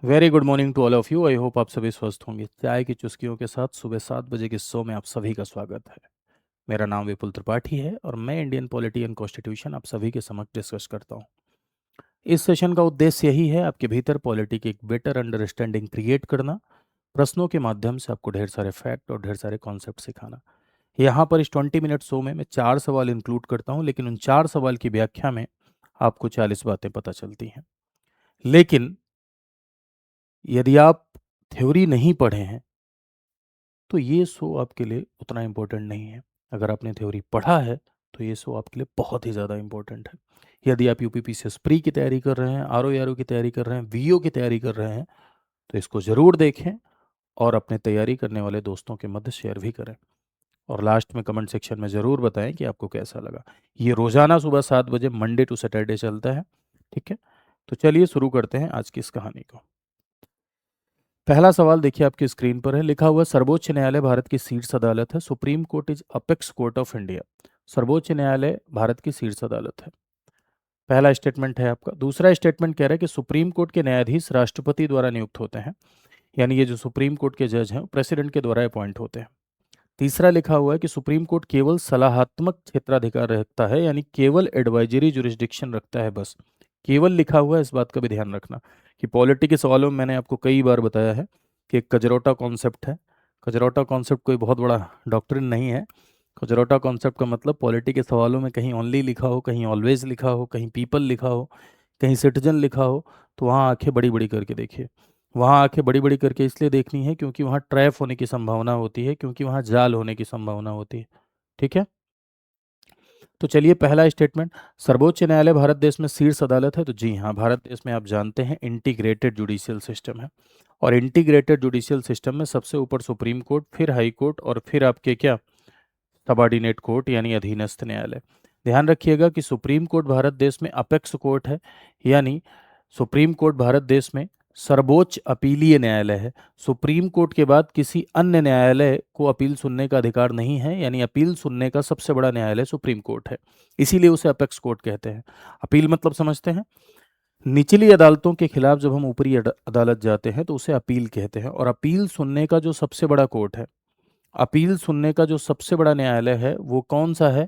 Very good morning to all of you. I hope आप सभी स्वस्थ होंगे। चाय की चुस्कियों के साथ सुबह 7 बजे के शो में आप सभी का स्वागत है। मेरा नाम विपुल त्रिपाठी है और मैं इंडियन पॉलिटी एंड कॉन्स्टिट्यूशन आप सभी के समक्ष डिस्कस करता हूँ। इस सेशन का उद्देश्य यही है, आपके भीतर पॉलिटी की एक बेटर अंडरस्टैंडिंग क्रिएट करना, प्रश्नों के माध्यम से आपको ढेर सारे फैक्ट और ढेर सारे कॉन्सेप्ट सिखाना। यहाँ पर इस 20 मिनट शो में मैं 4 सवाल इंक्लूड करता हूँ, लेकिन उन 4 सवाल की व्याख्या में आपको 40 बातें पता चलती हैं। लेकिन यदि आप थ्योरी नहीं पढ़े हैं तो ये शो आपके लिए उतना इम्पोर्टेंट नहीं है। अगर आपने थ्योरी पढ़ा है तो ये शो आपके लिए बहुत ही ज़्यादा इम्पोर्टेंट है। यदि आप यूपीपीसीएस प्री की तैयारी कर रहे हैं, आरओ की तैयारी कर रहे हैं, वीओ की तैयारी कर रहे हैं, तो इसको ज़रूर देखें और अपने तैयारी करने वाले दोस्तों के मध्य शेयर भी करें। और लास्ट में कमेंट सेक्शन में ज़रूर बताएं कि आपको कैसा लगा। ये रोज़ाना सुबह 7 बजे मंडे टू सैटरडे चलता है। ठीक है, तो चलिए शुरू करते हैं आज की इस कहानी को। पहला सवाल देखिए आपकी स्क्रीन पर है, लिखा हुआ सर्वोच्च न्यायालय भारत की शीर्ष अदालत है। Supreme court is apex court of India. सर्वोच्च न्यायालय भारत की शीर्ष अदालत है। पहला स्टेटमेंट है आपका। दूसरा स्टेटमेंट कह रहा है कि सुप्रीम कोर्ट के न्यायाधीश राष्ट्रपति द्वारा नियुक्त होते हैं, यानी ये जो सुप्रीम कोर्ट के जज हैं प्रेसिडेंट के द्वारा अपॉइंट होते हैं। तीसरा लिखा हुआ है कि सुप्रीम कोर्ट केवल सलाहात्मक क्षेत्राधिकार रखता है, यानी केवल एडवाइजरी जुरिस्डिक्शन रखता है बस। केवल लिखा हुआ है, इस बात का भी ध्यान रखना कि पॉलिटी के सवालों में मैंने आपको कई बार बताया है कि एक कजरौटा कॉन्सेप्ट है। कजरौटा कॉन्सेप्ट कोई बहुत बड़ा डॉक्ट्रिन नहीं है। कजरौटा कॉन्सेप्ट का मतलब पॉलिटी के सवालों में कहीं ओनली लिखा हो, कहीं ऑलवेज लिखा हो, कहीं पीपल लिखा हो, कहीं सिटीजन लिखा हो, तो वहाँ आंखें बड़ी बड़ी करके देखिए। वहाँ आंखें बड़ी बड़ी करके इसलिए देखनी है क्योंकि वहाँ ट्रैप होने की संभावना होती है, क्योंकि वहाँ जाल होने की संभावना होती है। ठीक है, तो चलिए पहला स्टेटमेंट, सर्वोच्च न्यायालय भारत देश में शीर्ष अदालत है। तो जी हाँ, भारत देश में आप जानते हैं इंटीग्रेटेड जुडिशियल सिस्टम है, और इंटीग्रेटेड जुडिशियल सिस्टम में सबसे ऊपर सुप्रीम कोर्ट, फिर हाई कोर्ट और फिर आपके क्या सबॉर्डिनेट कोर्ट यानी अधीनस्थ न्यायालय। ध्यान रखिएगा कि सुप्रीम कोर्ट भारत देश में अपेक्स कोर्ट है, यानी सुप्रीम कोर्ट भारत देश में सर्वोच्च अपीलीय न्यायालय है। सुप्रीम कोर्ट के बाद किसी अन्य न्यायालय को अपील सुनने का अधिकार नहीं है, यानी अपील सुनने का सबसे बड़ा न्यायालय सुप्रीम कोर्ट है, इसीलिए उसे अपेक्स कोर्ट कहते हैं। अपील मतलब समझते हैं, निचली अदालतों के खिलाफ जब हम ऊपरी अदालत जाते हैं तो उसे अपील कहते हैं। और अपील सुनने का जो सबसे बड़ा कोर्ट है, अपील सुनने का जो सबसे बड़ा न्यायालय है वो कौन सा है?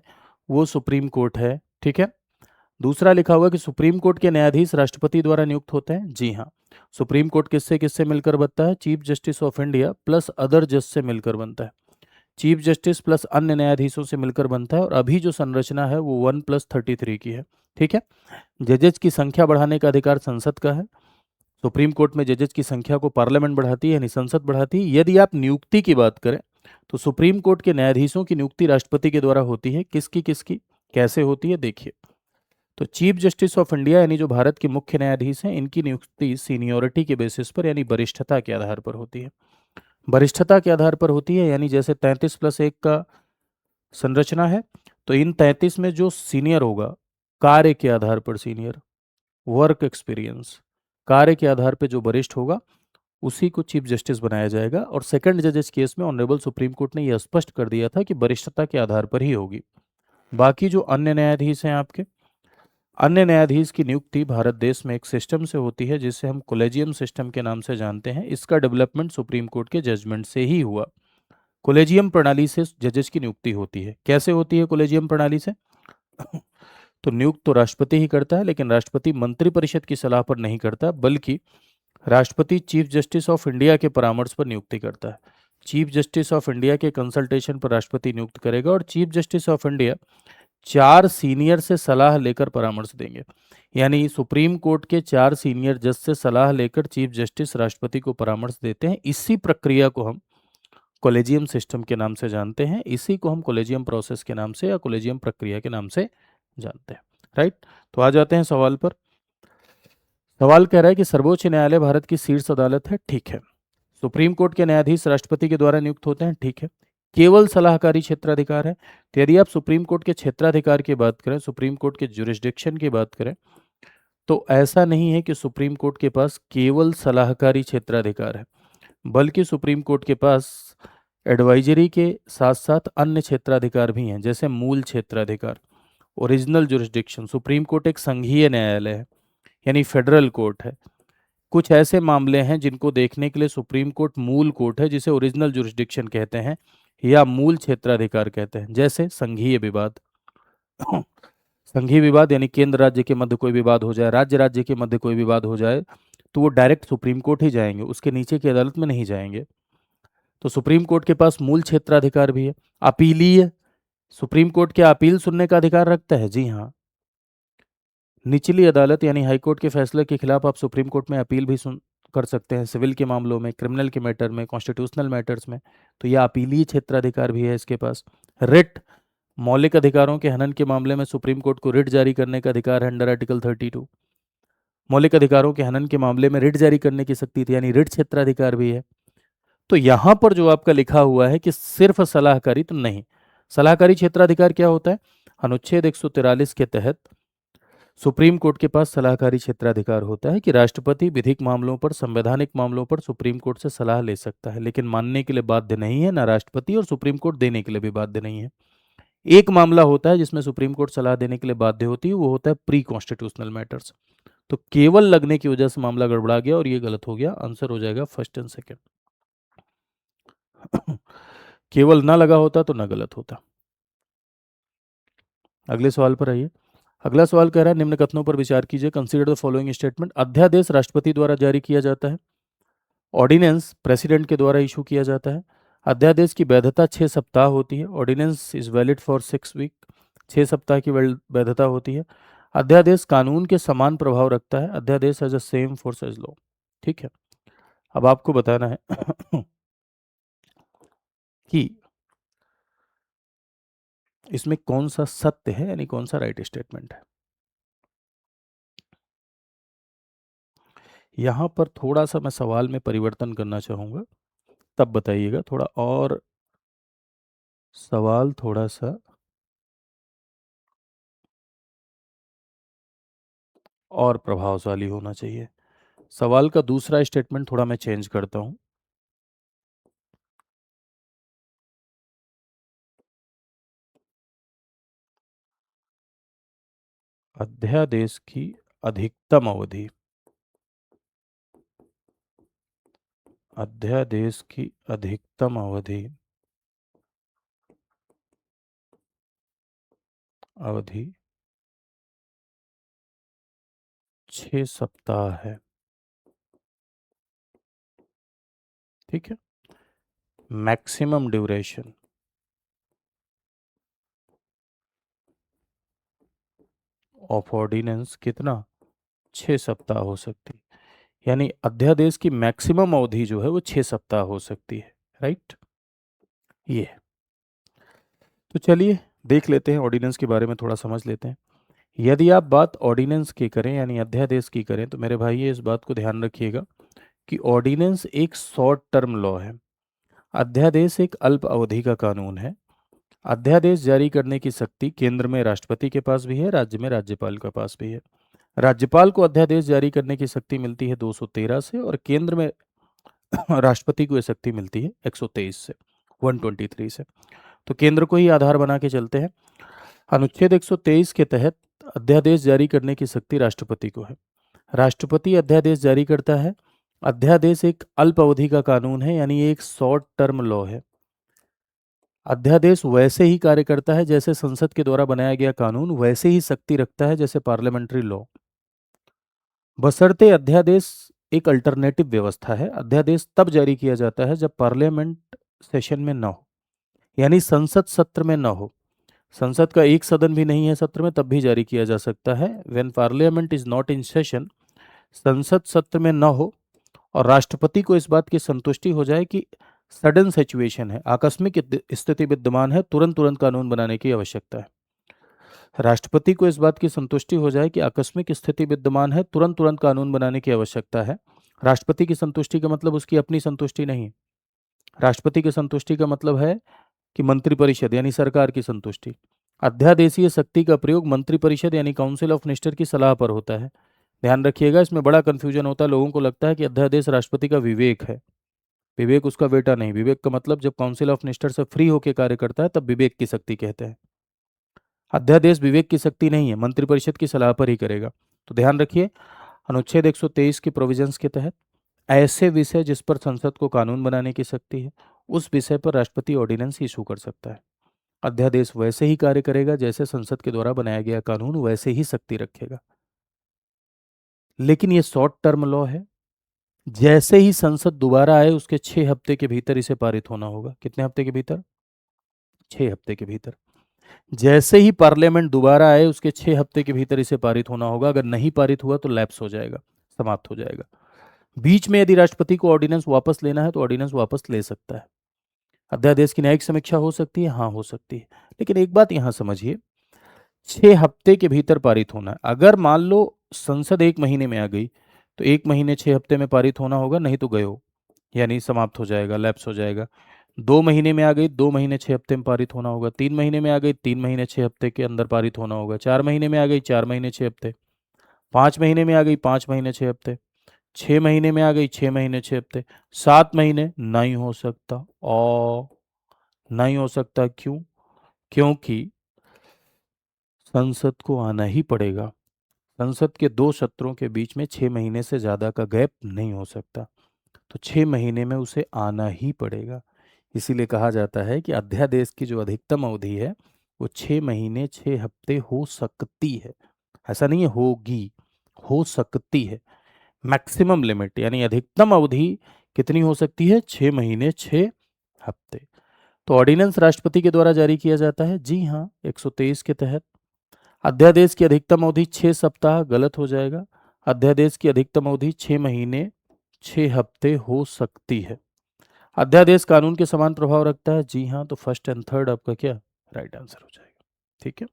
वो सुप्रीम कोर्ट है। ठीक है, दूसरा लिखा हुआ कि सुप्रीम कोर्ट के न्यायाधीश राष्ट्रपति द्वारा नियुक्त होते हैं। जी हाँ, सुप्रीम कोर्ट किससे किससे मिलकर बनता है? Chief justice of India plus other जज से मिलकर बनता है। चीफ जस्टिस प्लस अन्य न्यायाधीशों से मिलकर बनता है, और अभी जो संरचना है वो 1+33 की है। ठीक है, जजेज की संख्या बढ़ाने का अधिकार संसद का है। सुप्रीम कोर्ट में जजेज की संख्या को पार्लियामेंट बढ़ाती है, यानी संसद बढ़ाती है। यदि आप नियुक्ति की बात करें तो सुप्रीम कोर्ट के न्यायाधीशों की नियुक्ति राष्ट्रपति के द्वारा होती है। किसकी किसकी कैसे होती है देखिए। तो चीफ जस्टिस ऑफ इंडिया यानी जो भारत के मुख्य न्यायाधीश हैं, इनकी नियुक्ति सीनियोरिटी के बेसिस पर यानी वरिष्ठता के आधार पर होती है। वरिष्ठता के आधार पर होती है, यानी जैसे 33+1 का संरचना है, तो इन 33 में जो सीनियर होगा कार्य के आधार पर सीनियर, वर्क एक्सपीरियंस, कार्य के आधार पर जो वरिष्ठ होगा उसी को चीफ जस्टिस बनाया जाएगा। और सेकंड जजेस केस में ऑनरेबल सुप्रीम कोर्ट ने यह स्पष्ट कर दिया था कि वरिष्ठता के आधार पर ही होगी। बाकी जो अन्य न्यायाधीश हैं आपके, अन्य न्यायाधीश की नियुक्ति भारत देश में एक सिस्टम से होती है जिसे हम कोलेजियम सिस्टम के नाम से जानते हैं। इसका डेवलपमेंट सुप्रीम कोर्ट के जजमेंट से ही हुआ। कोलेजियम प्रणाली से जजेस की नियुक्ति होती है। कैसे होती है कोलेजियम प्रणाली से? तो नियुक्त तो राष्ट्रपति ही करता है, लेकिन राष्ट्रपति मंत्रिपरिषद की सलाह पर नहीं करता, बल्कि राष्ट्रपति चीफ जस्टिस ऑफ इंडिया के परामर्श पर नियुक्ति करता है। चीफ जस्टिस ऑफ इंडिया के कंसल्टेशन पर राष्ट्रपति नियुक्त करेगा, और chief justice of India 4 senior से सलाह लेकर परामर्श देंगे। यानी सुप्रीम कोर्ट के 4 सीनियर जज से सलाह लेकर चीफ जस्टिस राष्ट्रपति को परामर्श देते हैं। इसी प्रक्रिया को हम कॉलेजियम सिस्टम के नाम से जानते हैं, इसी को हम कॉलेजियम प्रोसेस के नाम से या कॉलेजियम प्रक्रिया के नाम से जानते हैं। राइट, तो आ जाते हैं सवाल पर। सवाल कह रहा है कि सर्वोच्च न्यायालय भारत की शीर्ष अदालत है। ठीक है, सुप्रीम कोर्ट के न्यायाधीश राष्ट्रपति के द्वारा नियुक्त होते हैं। ठीक है, केवल सलाहकारी क्षेत्राधिकार है। तो यदि आप सुप्रीम कोर्ट के क्षेत्राधिकार की बात करें, सुप्रीम कोर्ट के जुरिस्डिक्शन की बात करें, तो ऐसा नहीं है कि सुप्रीम कोर्ट के पास केवल सलाहकारी क्षेत्राधिकार है, बल्कि सुप्रीम कोर्ट के पास एडवाइजरी के साथ साथ अन्य क्षेत्राधिकार भी हैं, जैसे मूल क्षेत्राधिकार, ओरिजिनल जुरिस्डिक्शन। सुप्रीम कोर्ट एक संघीय न्यायालय है, यानी फेडरल कोर्ट है। कुछ ऐसे मामले हैं जिनको देखने के लिए सुप्रीम कोर्ट मूल कोर्ट है, जिसे ओरिजिनल जुरिस्डिक्शन कहते हैं या मूल क्षेत्राधिकार कहते हैं, जैसे संघीय विवाद। संघीय विवाद यानी केंद्र राज्य के मध्य कोई विवाद हो जाए, राज्य राज्य के मध्य कोई विवाद हो जाए, तो वो डायरेक्ट सुप्रीम कोर्ट ही जाएंगे, उसके नीचे की अदालत में नहीं जाएंगे। तो सुप्रीम कोर्ट के पास मूल क्षेत्राधिकार भी है। अपीलीय, सुप्रीम कोर्ट क्या अपील सुनने का अधिकार रखता है? जी हाँ। निचली अदालत यानी हाईकोर्ट के फैसले के खिलाफ आप सुप्रीम कोर्ट में अपील भी सुन कर सकते हैं, सिविल के मामलों में, क्रिमिनल के मैटर में, कॉन्स्टिट्यूशनल मैटर्स में। तो यह अपीलीय क्षेत्राधिकार भी है इसके पास। रिट, मौलिक अधिकारों के हनन के मामले में सुप्रीम कोर्ट को रिट जारी करने का अधिकार है अंडर आर्टिकल 32। मौलिक अधिकारों के हनन के मामले में रिट जारी करने की शक्ति थी, यानी रिट क्षेत्राधिकार भी है। तो यहां पर जो आपका लिखा हुआ है कि सिर्फ सलाहकारी, तो नहीं। सलाहकारी क्षेत्राधिकार क्या होता है? अनुच्छेद 143 के तहत सुप्रीम कोर्ट के पास सलाहकारी क्षेत्राधिकार होता है कि राष्ट्रपति विधिक मामलों पर, संवैधानिक मामलों पर सुप्रीम कोर्ट से सलाह ले सकता है, लेकिन मानने के लिए बाध्य नहीं है ना राष्ट्रपति, और सुप्रीम कोर्ट देने के लिए भी बाध्य नहीं है। एक मामला होता है जिसमें सुप्रीम कोर्ट सलाह देने के लिए बाध्य होती है, वो होता है प्री कॉन्स्टिट्यूशनल मैटर्स। तो केवल लगने की वजह से मामला गड़बड़ा गया और ये गलत हो गया। आंसर हो जाएगा फर्स्ट एंड सेकेंड। केवल ना लगा होता तो ना गलत होता। अगले सवाल पर आइए। अगला सवाल कह रहा है, निम्न कथनों पर विचार कीजिए, कंसीडर द फॉलोइंग स्टेटमेंट। अध्यादेश राष्ट्रपति द्वारा जारी किया जाता है, ऑर्डिनेंस प्रेसिडेंट के द्वारा इशू किया जाता है। अध्यादेश की वैधता 6 सप्ताह होती है, ordinance is valid for 6 week, 6 सप्ताह की वैधता होती है। अध्यादेश कानून के समान प्रभाव रखता है, अध्यादेश has a same force as law. ठीक है, अब आपको बताना है कि इसमें कौन सा सत्य है, यानी कौन सा राइट स्टेटमेंट है। यहां पर थोड़ा सा मैं सवाल में परिवर्तन करना चाहूंगा, तब बताइएगा। थोड़ा और सवाल थोड़ा सा और प्रभावशाली होना चाहिए। सवाल का दूसरा स्टेटमेंट थोड़ा मैं चेंज करता हूं। अध्यादेश की अधिकतम अवधि, अध्यादेश की अधिकतम अवधि, अवधि 6 सप्ताह है। ठीक है, मैक्सिमम ड्यूरेशन ऑफ ऑर्डिनेंस कितना? 6 सप्ताह हो सकती, यानी अध्यादेश की मैक्सिमम अवधि जो है वो 6 सप्ताह हो सकती है। राइट, ये है। तो चलिए देख लेते हैं, ऑर्डिनेंस के बारे में थोड़ा समझ लेते हैं। यदि आप बात ऑर्डिनेंस की करें यानी अध्यादेश की करें, तो मेरे भाई ये इस बात को ध्यान रखिएगा कि ऑर्डिनेंस एक शॉर्ट टर्म लॉ है, अध्यादेश एक अल्प अवधि का कानून है। अध्यादेश जारी करने की शक्ति केंद्र में राष्ट्रपति के पास भी है, राज्य में राज्यपाल के पास भी है। राज्यपाल को अध्यादेश जारी करने की शक्ति मिलती है 213 से, और केंद्र में राष्ट्रपति को यह शक्ति मिलती है 123 से, 123 से। तो केंद्र को ही आधार बना के चलते हैं। अनुच्छेद 123 के तहत अध्यादेश जारी करने की शक्ति राष्ट्रपति को है। राष्ट्रपति अध्यादेश जारी करता है। अध्यादेश एक अल्प अवधि का कानून है, यानी एक शॉर्ट टर्म लॉ है। अध्यादेश वैसे ही कार्य करता है जैसे संसद के द्वारा बनाया गया कानून वैसे ही शक्ति रखता है जैसे पार्लियामेंट्री लॉ, बशर्ते अध्यादेश एक अल्टरनेटिव व्यवस्था है। अध्यादेश तब जारी किया जाता है जब पार्लियामेंट सेशन में न हो, यानी संसद सत्र में न हो। संसद का एक सदन भी नहीं है सत्र में, तब भी जारी किया जा सकता है। When parliament is not in session, संसद सत्र में न हो और राष्ट्रपति को इस बात की संतुष्टि हो जाए कि सडन सिचुएशन है, आकस्मिक स्थिति विद्यमान है, तुरंत तुरंत कानून बनाने की आवश्यकता है। राष्ट्रपति को इस बात की संतुष्टि हो जाए कि आकस्मिक स्थिति विद्यमान है, तुरंत तुरंत कानून बनाने की आवश्यकता है। राष्ट्रपति की संतुष्टि का मतलब उसकी अपनी संतुष्टि नहीं। राष्ट्रपति की संतुष्टि का मतलब है कि मंत्रिपरिषद यानी सरकार की संतुष्टि। अध्यादेशीय शक्ति का प्रयोग मंत्रिपरिषद यानी काउंसिल ऑफ मिनिस्टर की सलाह पर होता है। ध्यान रखिएगा, इसमें बड़ा कंफ्यूजन होता है। लोगों को लगता है कि अध्यादेश राष्ट्रपति का विवेक है। विवेक उसका बेटा नहीं। विवेक का मतलब जब काउंसिल ऑफ मिनिस्टर से फ्री होकर कार्य करता है तब विवेक की शक्ति कहते हैं। अध्यादेश विवेक की शक्ति नहीं है, मंत्रिपरिषद की सलाह पर ही करेगा। तो ध्यान रखिए, अनुच्छेद 123 के प्रोविजंस के तहत ऐसे विषय जिस पर संसद को कानून बनाने की शक्ति है, उस विषय पर राष्ट्रपति ऑर्डिनेंस इशू कर सकता है। अध्यादेश वैसे ही कार्य करेगा जैसे संसद के द्वारा बनाया गया कानून वैसे ही शक्ति रखेगा। लेकिन ये शॉर्ट टर्म लॉ है। जैसे ही संसद दोबारा आए उसके 6 हफ्ते के भीतर इसे पारित होना होगा। कितने हफ्ते के भीतर? 6 हफ्ते के भीतर। जैसे ही पार्लियामेंट दोबारा आए उसके 6 हफ्ते के भीतर इसे पारित होना होगा। अगर नहीं पारित हुआ तो लैप्स हो जाएगा, समाप्त हो जाएगा। बीच में यदि राष्ट्रपति को ऑर्डिनेंस वापस लेना है तो ऑर्डिनेंस वापस ले सकता है। अध्यादेश की न्यायिक समीक्षा हो सकती है, हाँ हो सकती है। लेकिन एक बात यहां समझिए, 6 हफ्ते के भीतर पारित होना है। अगर मान लो संसद 1 महीने में आ गई तो 1 महीने 6 हफ्ते में पारित होना होगा, नहीं तो गयो, यानी समाप्त हो जाएगा, लैप्स हो जाएगा। 2 महीने में आ गई, 2 महीने 6 हफ्ते में पारित होना होगा। 3 महीने में आ गई, 3 महीने 6 हफ्ते के अंदर पारित होना होगा। 4 महीने में आ गई, 4 महीने 6 हफ्ते। 5 महीने में आ गई, 5 महीने 6 हफ्ते। 6 महीने में आ गई, 6 महीने 6 हफ्ते। 7 महीने नहीं हो सकता, और नहीं हो सकता क्यों? क्योंकि संसद को आना ही पड़ेगा। संसद के दो सत्रों के बीच में 6 महीने से ज्यादा का गैप नहीं हो सकता, तो 6 महीने में उसे आना ही पड़ेगा। इसीलिए कहा जाता है कि अध्यादेश की जो अधिकतम अवधि है वो 6 महीने 6 हफ्ते हो सकती है। ऐसा नहीं है होगी, हो सकती है। मैक्सिमम लिमिट यानी अधिकतम अवधि कितनी हो सकती है? 6 महीने 6 हफ्ते। तो ऑर्डिनेंस राष्ट्रपति के द्वारा जारी किया जाता है, जी हाँ, 123 के तहत। अध्यादेश की अधिकतम अवधि 6 सप्ताह, गलत हो जाएगा। अध्यादेश की अधिकतम अवधि 6 महीने 6 हफ्ते हो सकती है। अध्यादेश कानून के समान प्रभाव रखता है, जी हाँ, तो फर्स्ट एंड थर्ड आपका क्या राइट आंसर हो जाएगा। ठीक है,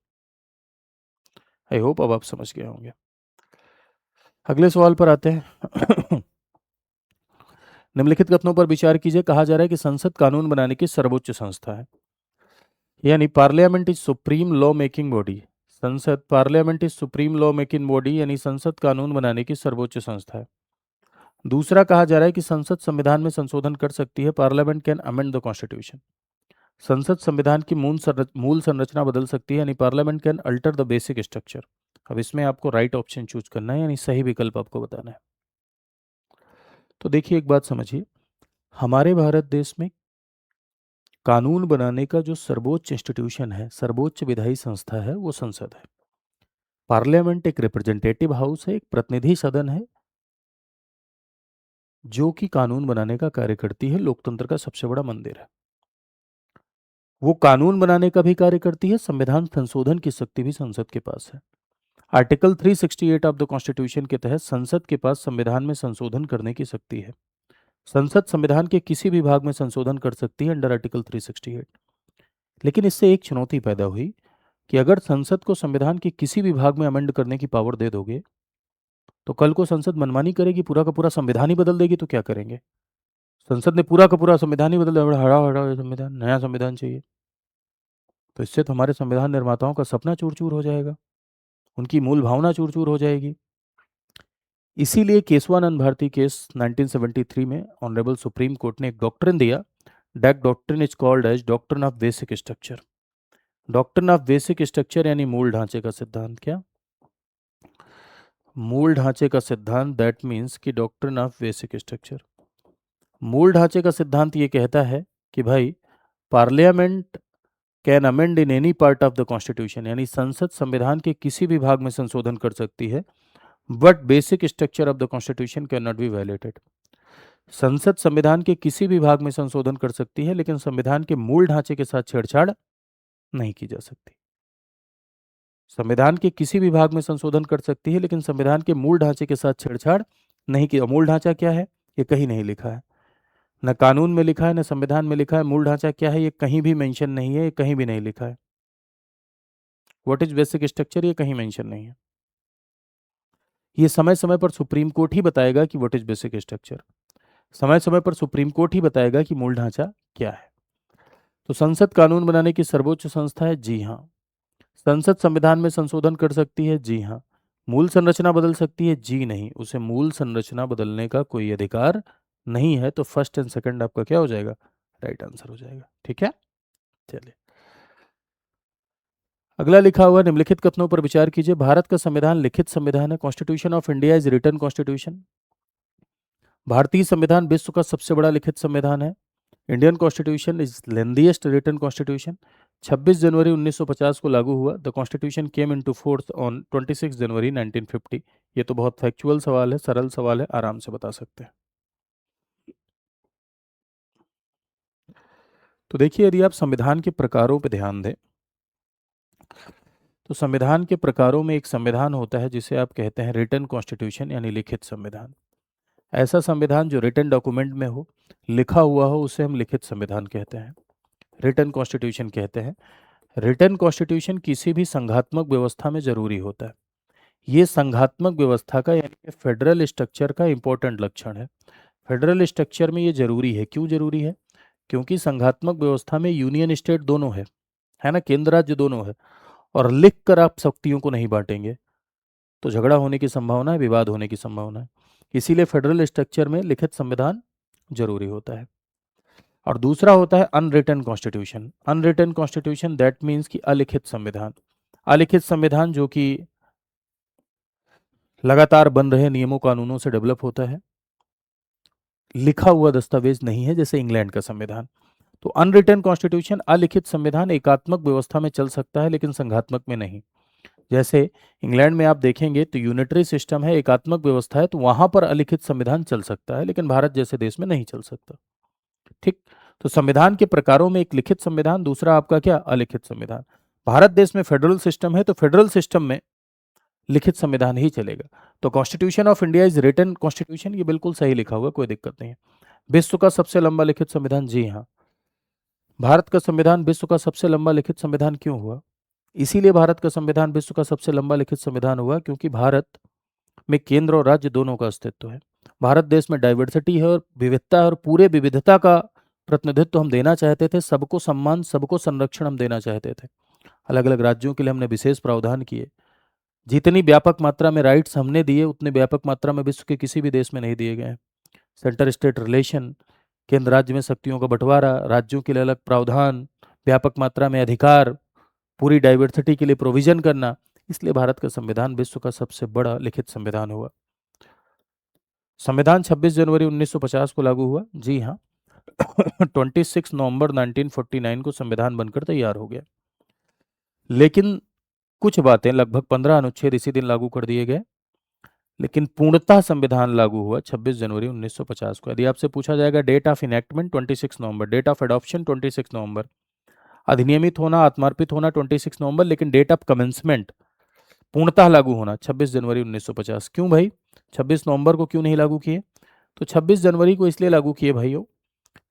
आई होप अब आप समझ गए होंगे। अगले सवाल पर आते हैं। निम्नलिखित कथनों पर विचार कीजिए। कहा जा रहा है कि संसद कानून बनाने की सर्वोच्च संस्था है, यानी parliament is supreme law making body. संसद, parliament is supreme law making body, यानी संसद कानून बनाने की सर्वोच्च संस्था है। दूसरा, कहा जा रहा है कि संसद संविधान में संशोधन कर सकती है, parliament can amend the constitution. संसद संविधान की मूल संरचना बदल सकती है, यानी parliament can alter the basic structure. अब इसमें आपको राइट ऑप्शन चूज करना है, यानी सही विकल्प आपको बताना है। तो देखिए, एक बात समझिए, हमारे भारत देश में कानून बनाने का जो सर्वोच्च इंस्टीट्यूशन है, सर्वोच्च विधायी संस्था है, वो संसद है। पार्लियामेंट एक रिप्रेजेंटेटिव हाउस है, एक प्रतिनिधि सदन है, जो कि कानून बनाने का कार्य करती है। लोकतंत्र का सबसे बड़ा मंदिर है। वो कानून बनाने का भी कार्य करती है, संविधान संशोधन की शक्ति भी संसद के पास है। आर्टिकल 368 ऑफ द कॉन्स्टिट्यूशन के तहत संसद के पास संविधान में संशोधन करने की शक्ति है। संसद संविधान के किसी भी भाग में संशोधन कर सकती है अंडर आर्टिकल 368। लेकिन इससे एक चुनौती पैदा हुई कि अगर संसद को संविधान के किसी भी भाग में अमेंड करने की पावर दे दोगे तो कल को संसद मनमानी करेगी, पूरा का पूरा संविधान ही बदल देगी, तो क्या करेंगे? संसद ने पूरा का पूरा संविधान ही बदल दिया, हड़ा हड़ा ये संविधान, नया संविधान चाहिए, तो इससे तो हमारे संविधान निर्माताओं का सपना चूर चूर हो जाएगा, उनकी मूल भावना चूर चूर हो जाएगी। इसीलिए केशवानंद भारती केस 1973 में ऑनरेबल सुप्रीम कोर्ट ने एक डॉक्ट्रिन दिया। That doctrine is called as doctrine of basic structure. Doctrine of basic structure यानी मूल ढांचे का सिद्धांत। क्या? मूल ढांचे का सिद्धांत, दैट मीन्स कि डॉक्ट्रिन ऑफ बेसिक स्ट्रक्चर। मूल ढांचे का सिद्धांत ये कहता है कि भाई, parliament can amend in any part of the constitution, यानी संसद संविधान के किसी भी भाग में संशोधन कर सकती है, but basic structure of the constitution can not be violated. संसद संविधान के किसी भी भाग में संशोधन कर सकती है, लेकिन संविधान के मूल ढांचे के साथ छेड़छाड़ नहीं की जा सकती। संविधान के किसी भी भाग में संशोधन कर सकती है, लेकिन संविधान के मूल ढांचे के साथ छेड़छाड़ नहीं की। मूल ढांचा क्या है ये कहीं नहीं लिखा है, न कानून में लिखा है, न संविधान में लिखा है। मूल ढांचा क्या है ये कहीं भी मेंशन नहीं है, ये कहीं भी नहीं लिखा है। व्हाट इज बेसिक स्ट्रक्चर ये कहीं मेंशन नहीं है। ये समय समय पर सुप्रीम कोर्ट ही बताएगा कि व्हाट इज बेसिक स्ट्रक्चर। समय समय पर सुप्रीम कोर्ट ही बताएगा कि मूल ढांचा क्या है। तो संसद कानून बनाने की सर्वोच्च संस्था है, जी हाँ। संसद संविधान में संशोधन कर सकती है, जी हाँ। मूल संरचना बदल सकती है, जी नहीं। उसे मूल संरचना बदलने का कोई अधिकार नहीं है। तो फर्स्ट एंड सेकंड आपका क्या हो जाएगा? राइट आंसर हो जाएगा। ठीक है, चलिए अगला लिखा हुआ निम्नलिखित कथनों पर विचार कीजिए। भारत का संविधान लिखित संविधान है। Constitution of India is written constitution. भारतीय संविधान विश्व का सबसे बड़ा लिखित संविधान है। Indian constitution is lengthiest written constitution. 26 जनवरी 1950 को लागू हुआ। The constitution came into force on 26 जनवरी 1950। ये तो बहुत फैक्चुअल सवाल है, सरल सवाल है, आराम से बता सकते हैं। तो देखिए, यदि आप संविधान के प्रकारों पर ध्यान दें तो संविधान के प्रकारों में एक संविधान होता है जिसे आप कहते हैं रिटन कॉन्स्टिट्यूशन यानी लिखित संविधान। ऐसा संविधान जो रिटन डॉक्यूमेंट में हो, लिखा हुआ हो, उसे हम लिखित संविधान कहते हैं, रिटन कॉन्स्टिट्यूशन कहते हैं। रिटन कॉन्स्टिट्यूशन किसी भी संघात्मक व्यवस्था में जरूरी होता है। ये संघात्मक व्यवस्था का यानी कि फेडरल स्ट्रक्चर का इंपॉर्टेंट लक्षण है। फेडरल स्ट्रक्चर में ये जरूरी है। क्यों जरूरी है? क्योंकि संघात्मक व्यवस्था में यूनियन स्टेट दोनों है ना, केंद्र राज्य दोनों है, और लिख कर आप शक्तियों को नहीं बांटेंगे तो झगड़ा होने की संभावना है, विवाद होने की संभावना है। इसीलिए फेडरल स्ट्रक्चर में लिखित संविधान जरूरी होता है। और दूसरा होता है unwritten constitution. Unwritten constitution that means कि अलिखित संविधान। अलिखित संविधान जो कि लगातार बन रहे नियमों कानूनों से डेवलप होता है, लिखा हुआ दस्तावेज नहीं है, जैसे इंग्लैंड का संविधान। तो अनरिटन कॉन्स्टिट्यूशन, अलिखित संविधान एकात्मक व्यवस्था में चल सकता है लेकिन संघात्मक में नहीं। जैसे इंग्लैंड में आप देखेंगे तो यूनिटरी सिस्टम है, एकात्मक व्यवस्था है, तो वहां पर अलिखित संविधान चल सकता है लेकिन भारत जैसे देश में नहीं चल सकता। ठीक। तो संविधान के प्रकारों में एक लिखित संविधान, दूसरा आपका क्या, अलिखित संविधान। भारत देश में फेडरल सिस्टम है तो फेडरल सिस्टम में लिखित संविधान ही चलेगा। तो constitution of India is written constitution, ये बिल्कुल सही लिखा हुआ, कोई दिक्कत नहीं है। विश्व का सबसे लंबा लिखित संविधान, जी हाँ, भारत का संविधान विश्व का सबसे लंबा लिखित संविधान क्यों हुआ? इसीलिए भारत का संविधान विश्व का सबसे लंबा लिखित संविधान हुआ क्योंकि भारत में केंद्र और राज्य दोनों का अस्तित्व है। भारत देश में डाइवर्सिटी है और विविधता है, और पूरे विविधता का प्रतिनिधित्व हम देना चाहते थे। सबको सम्मान, सबको संरक्षण हम देना चाहते थे। अलग अलग राज्यों के लिए हमने विशेष प्रावधान किए। जितनी व्यापक मात्रा में राइट्स हमने दिए उतने व्यापक मात्रा में विश्व के किसी भी देश में नहीं दिए गए हैं। सेंटर स्टेट रिलेशन, केंद्र राज्य में शक्तियों का बंटवारा, राज्यों के लिए अलग प्रावधान, व्यापक मात्रा में अधिकार, पूरी डाइवर्सिटी के लिए प्रोविजन करना, इसलिए भारत का संविधान विश्व का सबसे बड़ा लिखित संविधान हुआ। संविधान 26 जनवरी 1950 को लागू हुआ, जी हाँ। 26 नवंबर 1949 को संविधान बनकर तैयार हो गया। लेकिन कुछ बातें, लगभग 15 अनुच्छेद इसी दिन लागू कर दिए गए, लेकिन पूर्णतः संविधान लागू हुआ 26 जनवरी 1950 को। यदि आपसे पूछा जाएगा date of enactment 26 November, date of adoption 26 November, अधिनियमित होना, आत्मार्पित होना 26 नवंबर, लेकिन डेट ऑफ कमेंसमेंट, पूर्णतः लागू होना 26 जनवरी 1950। क्यों भाई 26 नवंबर को क्यों नहीं लागू किए? तो 26 जनवरी को इसलिए लागू किए भाइयों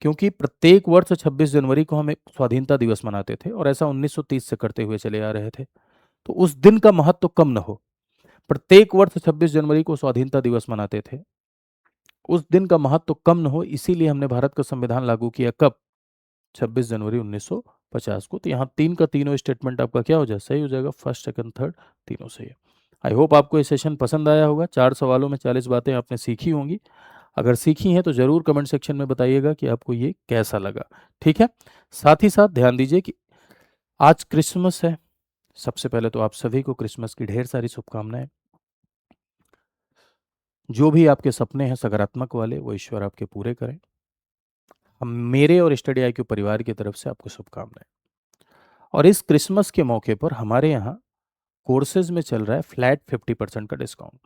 क्योंकि प्रत्येक वर्ष 26 जनवरी को हम एक स्वाधीनता दिवस मनाते थे और ऐसा 1930 से करते हुए चले आ रहे थे। तो उस दिन का महत्व कम न हो, प्रत्येक वर्ष 26 जनवरी को स्वाधीनता दिवस मनाते थे, उस दिन का महत्व कम न हो, इसीलिए हमने भारत का संविधान लागू किया। कब? 26 जनवरी 1950 को। तो यहाँ तीन का तीनों स्टेटमेंट आपका क्या हो जाए, सही हो जाएगा। फर्स्ट, सेकंड, थर्ड, तीनों सही है। आई होप आपको ये सेशन पसंद आया होगा। 4 सवालों में 40 बातें आपने सीखी होंगी। अगर सीखी हैं तो ज़रूर कमेंट सेक्शन में बताइएगा कि आपको ये कैसा लगा। ठीक है। साथ ही साथ ध्यान दीजिए कि आज क्रिसमस है। सबसे पहले तो आप सभी को क्रिसमस की ढेर सारी शुभकामनाएं। जो भी आपके सपने हैं सकारात्मक वाले, वो ईश्वर आपके पूरे करें। हम मेरे और स्टडी IQ परिवार की तरफ से आपको शुभकामनाएं। और इस क्रिसमस के मौके पर हमारे यहाँ कोर्सेज में चल रहा है फ्लैट 50% का डिस्काउंट।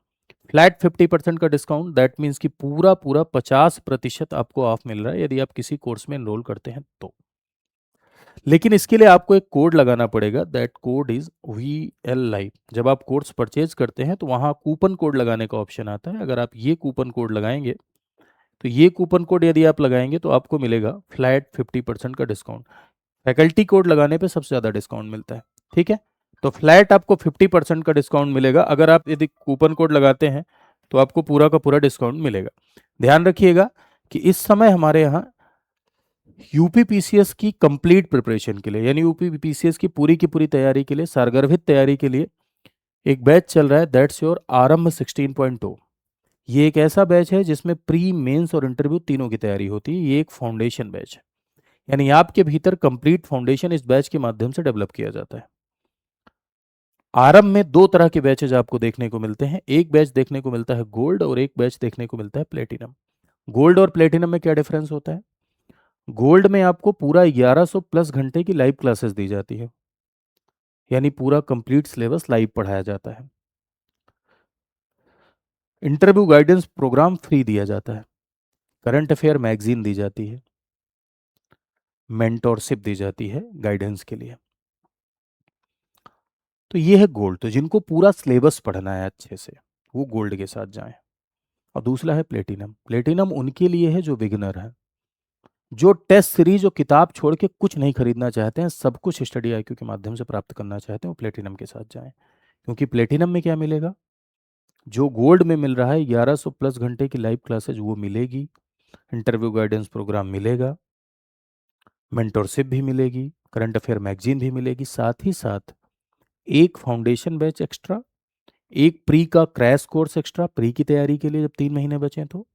फ्लैट 50% का डिस्काउंट दैट मीन्स कि पूरा पूरा 50% आपको ऑफ मिल रहा है यदि आप किसी कोर्स में एनरोल करते हैं तो। लेकिन इसके लिए आपको एक कोड लगाना पड़ेगा, that code is VL live. जब आप कोर्स परचेज करते हैं तो वहाँ कूपन कोड लगाने का ऑप्शन आता है। अगर आप ये कूपन कोड लगाएंगे तो ये कूपन कोड यदि आप लगाएंगे तो आपको मिलेगा फ्लैट 50% का डिस्काउंट। फैकल्टी कोड लगाने पे सबसे ज़्यादा डिस्काउंट मिलता है। ठीक है। तो फ्लैट आपको 50% का डिस्काउंट मिलेगा। अगर आप यदि कूपन कोड लगाते हैं तो आपको पूरा का पूरा डिस्काउंट मिलेगा। ध्यान रखिएगा कि इस समय हमारे यहाँ UP PCS की कंप्लीट प्रिपरेशन के लिए, यानी UP PCS की पूरी तैयारी के लिए, सारगर्भित तैयारी के लिए एक बैच चल रहा है, दैट्स योर आरंभ 16.0। ये एक ऐसा बैच है जिसमें प्री, मेंस और इंटरव्यू तीनों की तैयारी होती है। ये एक फाउंडेशन बैच है, यानी आपके भीतर कंप्लीट फाउंडेशन इस बैच के माध्यम से डेवलप किया जाता है। आरंभ में दो तरह के बैचेज आपको देखने को मिलते हैं, एक बैच देखने को मिलता है गोल्ड और एक बैच देखने को मिलता है प्लेटिनम। गोल्ड और प्लेटिनम में क्या डिफरेंस होता है? गोल्ड में आपको पूरा 1100 प्लस घंटे की लाइव क्लासेस दी जाती है, यानी पूरा कंप्लीट सिलेबस लाइव पढ़ाया जाता है। इंटरव्यू गाइडेंस प्रोग्राम फ्री दिया जाता है, करंट अफेयर मैगजीन दी जाती है, मेंटोरशिप दी जाती है गाइडेंस के लिए। तो ये है गोल्ड। तो जिनको पूरा सिलेबस पढ़ना है अच्छे से, वो गोल्ड के साथ जाएं। और दूसरा है प्लेटिनम। प्लेटिनम उनके लिए है जो बिगिनर है, जो टेस्ट सीरीज और किताब छोड़ के कुछ नहीं खरीदना चाहते हैं, सब कुछ स्टडी आईक्यू के माध्यम से प्राप्त करना चाहते हैं, वो प्लेटिनम के साथ जाएं। क्योंकि प्लेटिनम में क्या मिलेगा? जो गोल्ड में मिल रहा है 1100 प्लस घंटे की लाइव क्लासेज वो मिलेगी, इंटरव्यू गाइडेंस प्रोग्राम मिलेगा, मेंटोरशिप भी मिलेगी, करंट अफेयर मैगजीन भी मिलेगी, साथ ही साथ एक फाउंडेशन बैच एक्स्ट्रा, एक प्री का क्रैश कोर्स एक्स्ट्रा, प्री की तैयारी के लिए जब 3 महीने बचे तो,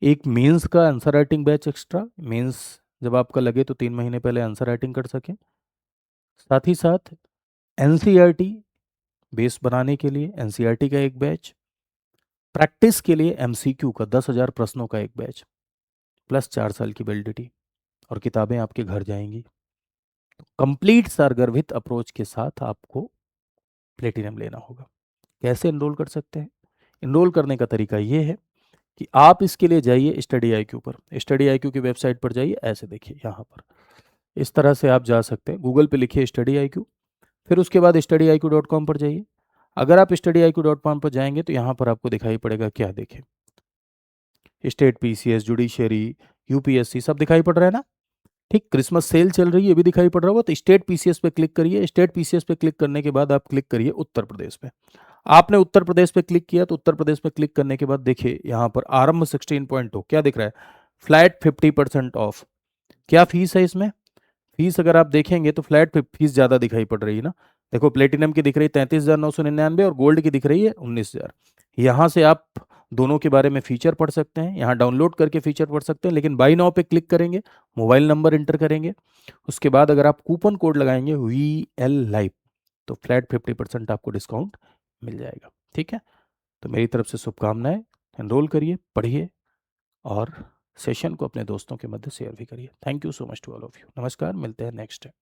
एक मेंस का answer writing batch extra, mains जब आपका लगे तो 3 महीने पहले आंसर राइटिंग कर सकें, साथ ही साथ एनसीईआरटी बेस बनाने के लिए एनसीईआरटी का एक बैच, प्रैक्टिस के लिए एमसीक्यू का 10,000 प्रश्नों का एक बैच, प्लस 4 साल की वैलिडिटी, और किताबें आपके घर जाएंगी। कंप्लीट सारगर्भित अप्रोच के साथ आपको प्लेटिनम लेना होगा। कैसे एनरोल कर सकते हैं? एनरोल करने का तरीका ये है कि आप इसके लिए जाइए स्टडी आईक्यू पर, स्टडी आईक्यू की वेबसाइट पर जाइए, ऐसे देखिए यहाँ पर इस तरह से आप जा सकते हैं, गूगल पे लिखिए स्टडी आईक्यू, फिर उसके बाद studyIQ.com पर जाइए। अगर आप studyIQ.com पर जाएंगे तो यहाँ पर आपको दिखाई पड़ेगा, क्या देखें, स्टेट पीसीएस, जुडिशियरी, यूपीएससी सब दिखाई पड़ रहा है ना। ठीक, क्रिसमस सेल चल रही है, ये भी दिखाई पड़ रहा होगा। तो स्टेट पीसीएस पे क्लिक करिए, स्टेट पीसीएस पे क्लिक करने के बाद आप क्लिक करिए उत्तर प्रदेश पे। आपने उत्तर प्रदेश पे क्लिक किया तो उत्तर प्रदेश पे क्लिक करने के बाद देखिए यहाँ पर आरंभ 16.2 क्या दिख रहा है, फ्लैट 50% ऑफ। क्या फीस है इसमें? फीस अगर आप देखेंगे तो फ्लैट फीस ज़्यादा दिखाई पड़ रही है ना। देखो प्लेटिनम की दिख रही है 33,999 और गोल्ड की दिख रही है 19,000। यहाँ से आप दोनों के बारे में फीचर पढ़ सकते हैं, यहाँ डाउनलोड करके फीचर पढ़ सकते हैं। लेकिन बाई नाउ पे क्लिक करेंगे, मोबाइल नंबर इंटर करेंगे, उसके बाद अगर आप कूपन कोड लगाएंगे VL Live तो फ्लैट 50% आपको डिस्काउंट मिल जाएगा। ठीक है, तो मेरी तरफ से शुभकामनाएं। एनरोल करिए, पढ़िए और सेशन को अपने दोस्तों के मध्य शेयर भी करिए। Thank you so much to all of you. नमस्कार, मिलते हैं नेक्स्ट टाइम।